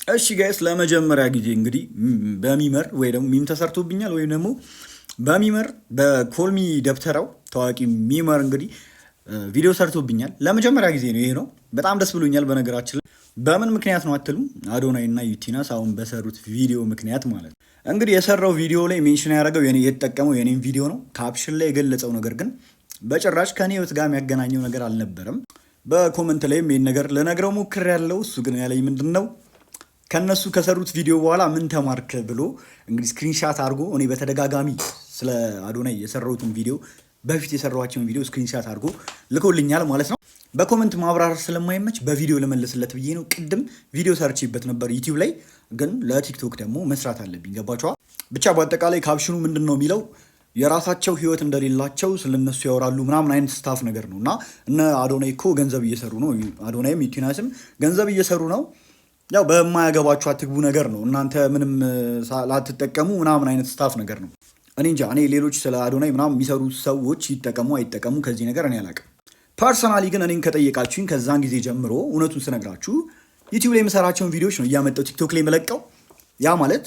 እሺ ጋይስ ለመጀመሪያ ጊዜ እንግዲህ በሚመር ወይ ደግሞ ሚም ተሰርቶብኛል ወይም ደግሞ በሚመር በኮልሚ ደብተራው ታዋቂ ሚመር እንግዲህ ቪዲዮ ሰርቶብኛል። ለመጀመሪያ ጊዜ ነው ይሄ ነው። በጣም ደስ ብሎኛል። በነገራችን ላይ በምን ምክንያት ነው አትሉም? አዶናይ እና ዩቲናስ አሁን በሰሩት ቪዲዮ ምክንያት ማለት ነው። እንግዲህ የሰራው ቪዲዮ ላይ ሜንሽን ያደረገው የተጠቀመው የኔም ቪዲዮ ነው። ካፕሽን ላይ የገለጸው ነገር ግን በጭራሽ ከኔ ህይወት ጋር የሚያገናኘው ነገር አልነበረም። በኮመንት ላይም ይህን ነገር ልነግረው ሞክሬያለሁ። እሱ ግን ያለኝ ምንድን ነው ከነሱ ከሰሩት ቪዲዮ በኋላ ምን ተማርክ ብሎ እንግዲህ ስክሪንሻት አድርጎ እኔ በተደጋጋሚ ስለ አዶናይ የሰራሁትን ቪዲዮ በፊት የሰራኋቸውን ቪዲዮ ስክሪንሻት አድርጎ ልኮልኛል ማለት ነው። በኮመንት ማብራራት ስለማይመች በቪዲዮ ለመለስለት ብዬ ነው። ቅድም ቪዲዮ ሰርችበት ነበር ዩቲዩብ ላይ፣ ግን ለቲክቶክ ደግሞ መስራት አለብኝ። ገባችኋ? ብቻ በአጠቃላይ ካፕሽኑ ምንድን ነው የሚለው የራሳቸው ህይወት እንደሌላቸው ስለነሱ ያወራሉ ምናምን አይነት ስታፍ ነገር ነው። እና እነ አዶናይ እኮ ገንዘብ እየሰሩ ነው፣ አዶናይም ዩቲናስም ገንዘብ እየሰሩ ነው። ያው በማያገባችሁ አትግቡ ነገር ነው። እናንተ ምንም ላትጠቀሙ ምናምን አይነት ስታፍ ነገር ነው። እኔ እንጃ። እኔ ሌሎች ስለ አዶናይ ምናምን የሚሰሩ ሰዎች ይጠቀሙ አይጠቀሙ ከዚህ ነገር እኔ አላውቅም። ፐርሰናሊ ግን እኔን ከጠየቃችሁኝ ከዛን ጊዜ ጀምሮ እውነቱን ስነግራችሁ ዩቲዩብ ላይ የምሰራቸውን ቪዲዮዎች ነው እያመጣው ቲክቶክ ላይ የመለቀው። ያ ማለት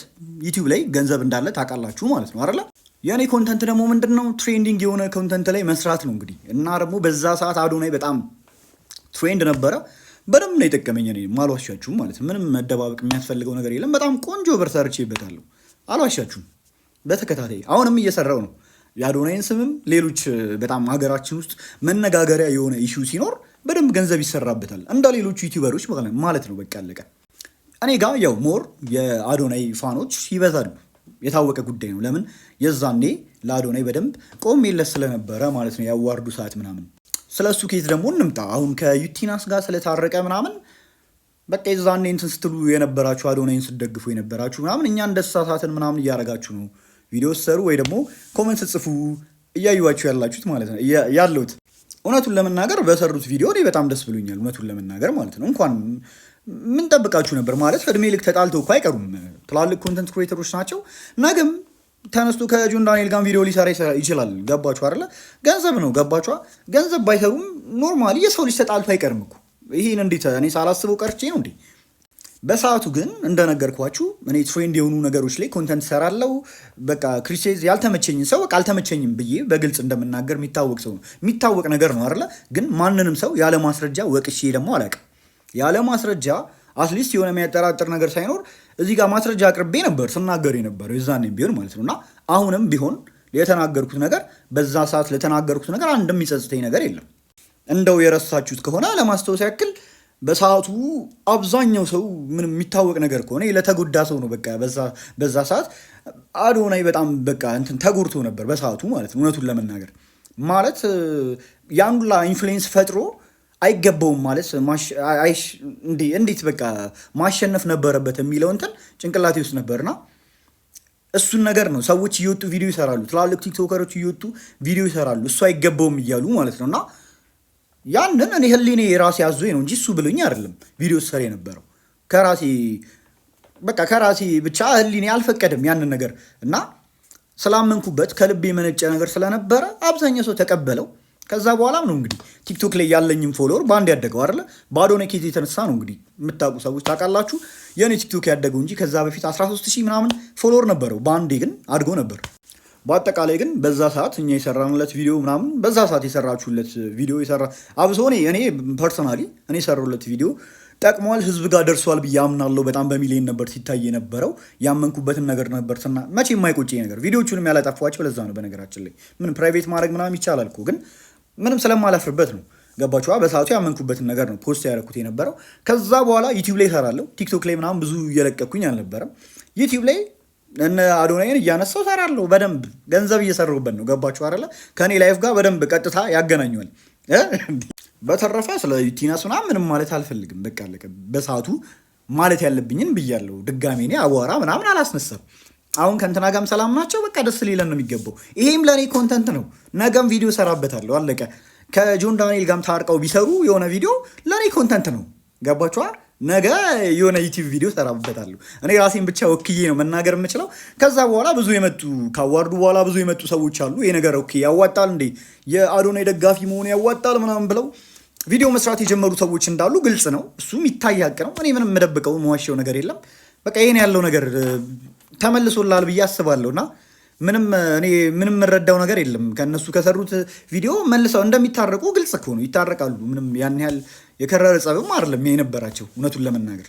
ዩቲዩብ ላይ ገንዘብ እንዳለ ታውቃላችሁ ማለት ነው አይደለ? የእኔ ኮንተንት ደግሞ ምንድን ነው ትሬንዲንግ የሆነ ኮንተንት ላይ መስራት ነው እንግዲህ። እና ደግሞ በዛ ሰዓት አዶናይ በጣም ትሬንድ ነበረ። በደንብ ነው የጠቀመኝ። እኔ አልዋሻችሁም ማለት ነው። ምንም መደባበቅ የሚያስፈልገው ነገር የለም። በጣም ቆንጆ ብር ሰርቼበታለሁ። አልዋሻችሁም። በተከታታይ አሁንም እየሰራው ነው። የአዶናይን ስምም ሌሎች በጣም ሀገራችን ውስጥ መነጋገሪያ የሆነ ኢሹ ሲኖር በደንብ ገንዘብ ይሰራበታል እንደ ሌሎቹ ዩቲዩበሮች ማለት ነው። በቃ አለቀ። እኔ ጋር ያው ሞር የአዶናይ ፋኖች ይበዛሉ። የታወቀ ጉዳይ ነው። ለምን የዛኔ ለአዶናይ በደንብ ቆሜለት ስለነበረ ማለት ነው። ያዋርዱ ሰዓት ምናምን ስለ እሱ ኬት ደግሞ እንምጣ። አሁን ከዩቲናስ ጋር ስለታረቀ ምናምን በቃ የዛኔ እንትን ስትሉ የነበራችሁ አዶናይን ስትደግፉ የነበራችሁ ምናምን እኛ እንደተሳሳትን ምናምን እያረጋችሁ ነው ቪዲዮ ሰሩ ወይ ደግሞ ኮመንት ጽፉ እያዩዋችሁ ያላችሁት ማለት ነው ያለሁት። እውነቱን ለመናገር በሰሩት ቪዲዮ እኔ በጣም ደስ ብሎኛል። እውነቱን ለመናገር ማለት ነው። እንኳን ምን ጠብቃችሁ ነበር ማለት እድሜ ልክ ተጣልተው እኮ አይቀሩም። ትላልቅ ኮንተንት ክሬተሮች ናቸው። ነገም ተነስቶ ከጆን ዳንኤል ጋር ቪዲዮ ሊሰራ ይችላል። ገባችሁ አይደለ? ገንዘብ ነው። ገባችኋ? ገንዘብ ባይሰሩም ኖርማሊ የሰው ልጅ ተጣልቶ አይቀርም እኮ። ይህን እንዴት እኔ ሳላስበው ቀርቼ ነው እንዴ? በሰዓቱ ግን እንደነገርኳችሁ እኔ ትሬንድ የሆኑ ነገሮች ላይ ኮንተንት ሰራለው። በቃ ክሪስቴዝ ያልተመቸኝ ሰው በቃ አልተመቸኝም ብዬ በግልጽ እንደምናገር የሚታወቅ ሰው ነው። የሚታወቅ ነገር ነው አይደለ? ግን ማንንም ሰው ያለ ማስረጃ ወቅሼ ደግሞ አላውቅም። ያለ ማስረጃ አትሊስት የሆነ የሚያጠራጥር ነገር ሳይኖር እዚህ ጋር ማስረጃ አቅርቤ ነበር ስናገር የነበረው የዛኔም ቢሆን ማለት ነው። እና አሁንም ቢሆን የተናገርኩት ነገር በዛ ሰዓት ለተናገርኩት ነገር አንድም የሚጸጽተኝ ነገር የለም። እንደው የረሳችሁት ከሆነ ለማስታወስ ያክል በሰዓቱ አብዛኛው ሰው ምንም የሚታወቅ ነገር ከሆነ ለተጎዳ ሰው ነው። በቃ በዛ ሰዓት አዶናይ በጣም በቃ እንትን ተጎድቶ ነበር በሰዓቱ ማለት ነው። እውነቱን ለመናገር ማለት የአንዱላ ኢንፍሉዌንስ ፈጥሮ አይገባውም ማለት እንዴት በቃ ማሸነፍ ነበረበት የሚለው እንትን ጭንቅላቴ ውስጥ ነበርና እሱን ነገር ነው ሰዎች እየወጡ ቪዲዮ ይሰራሉ። ትላልቅ ቲክቶከሮች እየወጡ ቪዲዮ ይሰራሉ እሱ አይገባውም እያሉ ማለት ነው። እና ያንን እኔ ህሊኔ የራሴ አዞኝ ነው እንጂ እሱ ብሎኝ አይደለም ቪዲዮ ሰራ የነበረው ከራሴ ብቻ ህሊኔ አልፈቀደም ያንን ነገር። እና ስላመንኩበት ከልቤ የመነጨ ነገር ስለነበረ አብዛኛው ሰው ተቀበለው። ከዛ በኋላ ነው እንግዲህ ቲክቶክ ላይ ያለኝም ፎሎወር በአንድ ያደገው አይደለ? በአዶናይ ኬዝ የተነሳ ነው እንግዲህ የምታውቁ ሰዎች ታውቃላችሁ። የኔ ቲክቶክ ያደገው እንጂ ከዛ በፊት 13,000 ምናምን ፎሎወር ነበረው። በአንዴ ግን አድጎ ነበር። በአጠቃላይ ግን በዛ ሰዓት እኛ የሰራንለት ቪዲዮ ምናምን በዛ ሰዓት የሰራችሁለት ቪዲዮ አብሶ እኔ ፐርሰናሊ እኔ የሰራሁለት ቪዲዮ ጠቅሟል፣ ህዝብ ጋር ደርሷል ብዬ አምናለሁ። በጣም በሚሊዮን ነበር ሲታይ የነበረው። ያመንኩበትን ነገር ነበር መቼ የማይቆጨኝ ነገር። ቪዲዮቹንም ያላጠፏቸው ለዛ ነው። በነገራችን ላይ ምን ፕራይቬት ማድረግ ምናምን ይቻላል እኮ ግን ምንም ስለማላፍርበት ነው። ገባችኋ? በሰዓቱ ያመንኩበትን ነገር ነው ፖስት ያደረኩት የነበረው። ከዛ በኋላ ዩቲዩብ ላይ እሰራለሁ። ቲክቶክ ላይ ምናምን ብዙ እየለቀኩኝ አልነበረም። ዩቲዩብ ላይ እነ አዶናይን እያነሳው እሰራለሁ። በደንብ ገንዘብ እየሰሩበት ነው። ገባችሁ አይደለ? ከኔ ላይፍ ጋር በደንብ ቀጥታ ያገናኘዋል። በተረፈ ስለ ዩቲናስ ምንም ማለት አልፈልግም። በቃ አለቀ። በሰዓቱ ማለት ያለብኝን ብያለሁ። ድጋሜ እኔ አቧራ ምናምን አላስነሳም። አሁን ከእንትና ጋርም ሰላም ናቸው። በቃ ደስ ሊለን ነው የሚገባው። ይሄም ለእኔ ኮንተንት ነው። ነገም ቪዲዮ ሰራበታለሁ። አለቀ። ከጆን ዳንኤል ጋርም ታርቀው ቢሰሩ የሆነ ቪዲዮ ለእኔ ኮንተንት ነው። ገባችኋ? ነገ የሆነ ዩቲዩብ ቪዲዮ ሰራበታለሁ። እኔ ራሴን ብቻ ወክዬ ነው መናገር የምችለው። ከዛ በኋላ ብዙ የመጡ ካዋርዱ በኋላ ብዙ የመጡ ሰዎች አሉ። ይሄ ነገር ኦኬ ያዋጣል እንዴ የአዶናይ ደጋፊ መሆኑ ያዋጣል ምናምን ብለው ቪዲዮ መስራት የጀመሩ ሰዎች እንዳሉ ግልጽ ነው። እሱም ይታይ ሀቅ ነው። እኔ ምንም የምደብቀው መዋሸው ነገር የለም። በቃ ይሄን ያለው ነገር ተመልሶላል ብዬ አስባለሁ እና ምንም የምረዳው ነገር የለም። ከእነሱ ከሰሩት ቪዲዮ መልሰው እንደሚታረቁ ግልጽ እኮ ነው። ይታረቃሉ። ምንም ያን ያህል የከረረ ጸብም አይደለም የነበራቸው እውነቱን ለመናገር